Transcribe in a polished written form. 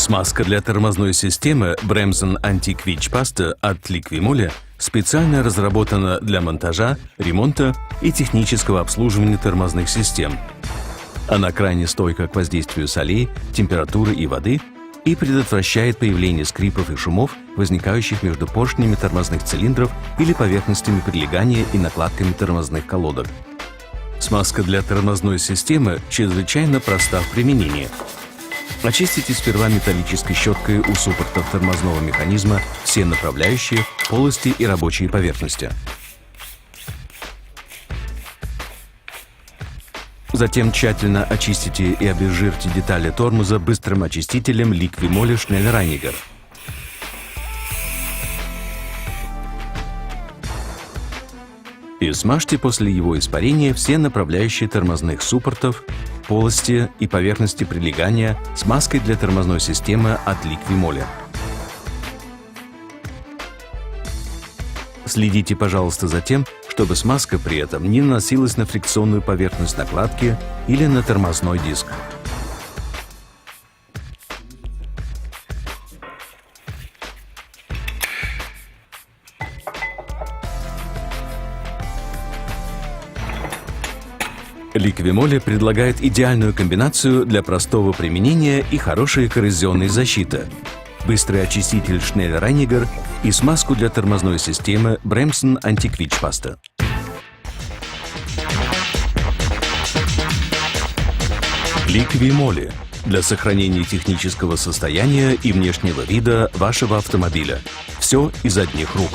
Смазка для тормозной системы Bremsen Anti-Quietsch-Paste от Liqui-Moly специально разработана для монтажа, ремонта и технического обслуживания тормозных систем. Она крайне стойка к воздействию солей, температуры и воды и предотвращает появление скрипов и шумов, возникающих между поршнями тормозных цилиндров или поверхностями прилегания и накладками тормозных колодок. Смазка для тормозной системы чрезвычайно проста в применении. Очистите сперва металлической щеткой у суппортов тормозного механизма все направляющие, полости и рабочие поверхности. Затем тщательно очистите и обезжирьте детали тормоза быстрым очистителем Liqui-Moly Schnellreiniger. И смажьте после его испарения все направляющие тормозных суппортов, полости и поверхности прилегания смазкой для тормозной системы от Liqui-Moly. Следите, пожалуйста, за тем, чтобы смазка при этом не наносилась на фрикционную поверхность накладки или на тормозной диск. Liqui-Moly предлагает идеальную комбинацию для простого применения и хорошей коррозионной защиты. Быстрый очиститель Schnellreiniger и смазку для тормозной системы Bremsen Anti-Quietsch-Paste. Liqui-Moly для сохранения технического состояния и внешнего вида вашего автомобиля. Все из одних рук.